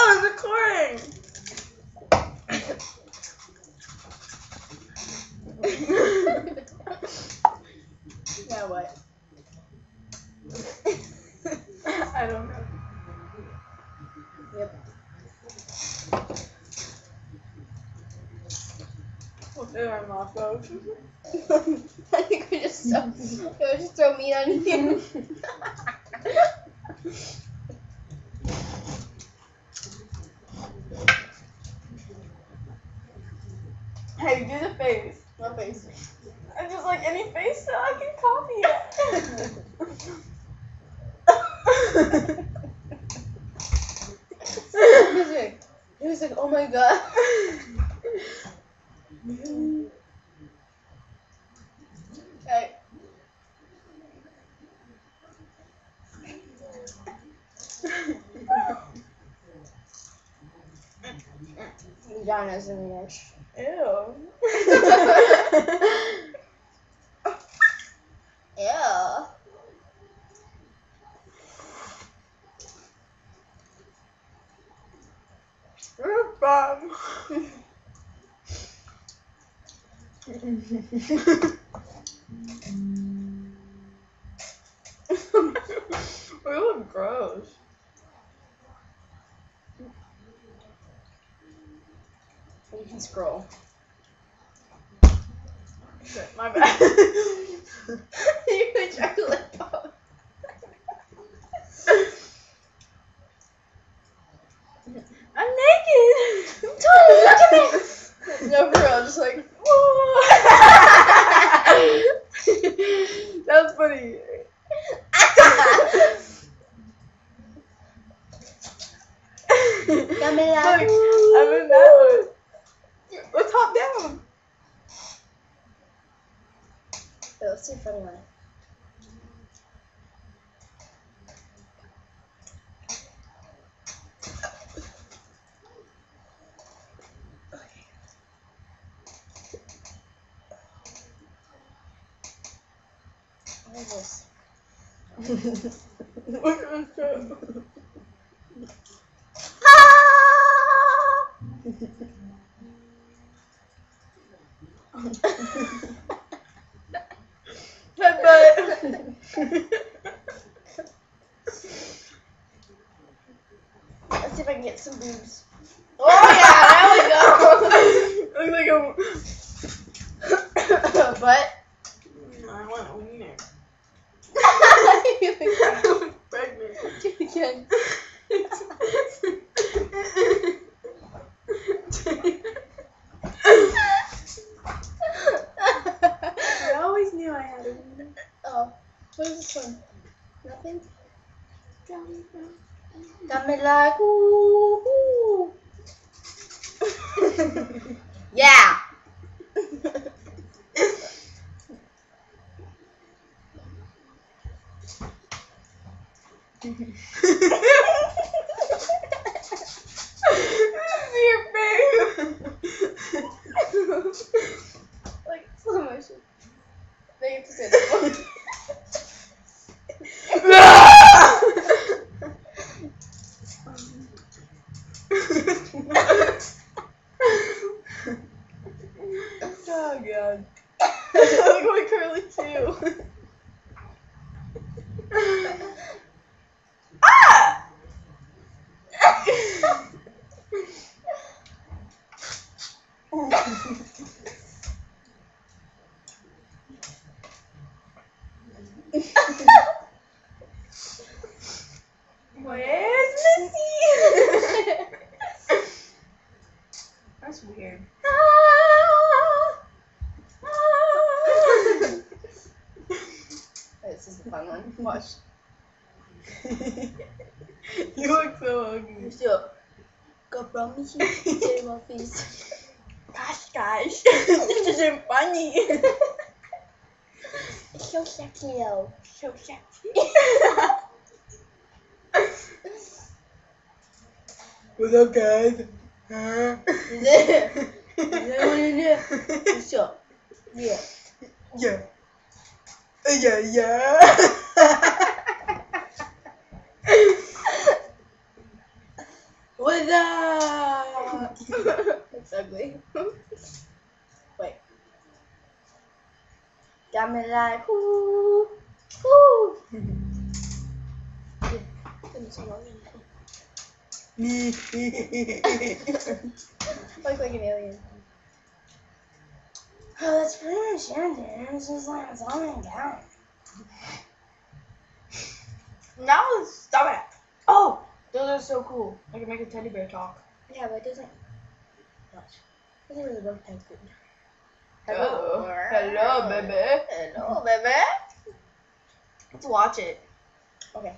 Oh, it's recording. Now what? I don't know. Yep. What's in our nachos? I think we just throw meat on you. Hey, do the face. What face? I just like any face so I can copy it. He was like, oh my god. Okay. Vagina's in the edge. Ew. Yeah. You're fun. We look gross. You can scroll. Shit, my bad. You could try to lip up. I'm naked. Tony, look at me. No, for real, just like, That's funny. Camera. Look, I'm in that one. Let's hop down. Wait, let's see a funny one. What is this? Look at this shit. Headbutt. Let's see if I can get some boobs. Oh yeah, there we go. Looks like a. But I want a wiener. you I'm pregnant. do it again. I always knew I had a wiener. Oh, what is this one? Nothing? Dame like ooh. Yeah. See your face. Like slow motion. They get to say that one. Oh god. Look like curly too. Ah! Where's Missy? That's weird. This is the fun one. Watch. You look so ugly. So, go from me to my face. Gosh, this isn't funny. It's so sexy though. So sexy. What's up, guys? Huh? Is it? So, yeah. Yeah. Yeah. What's up? That's ugly. Wait. Got me like, ooh, ooh. Look like an alien. Oh, that's pretty much it. It's just like it's all in down. Now stop it. Oh, those are so cool. I can make a teddy bear talk. Yeah, but it doesn't really work that good. Hello, hello, baby. Hello, baby. Let's watch it. Okay.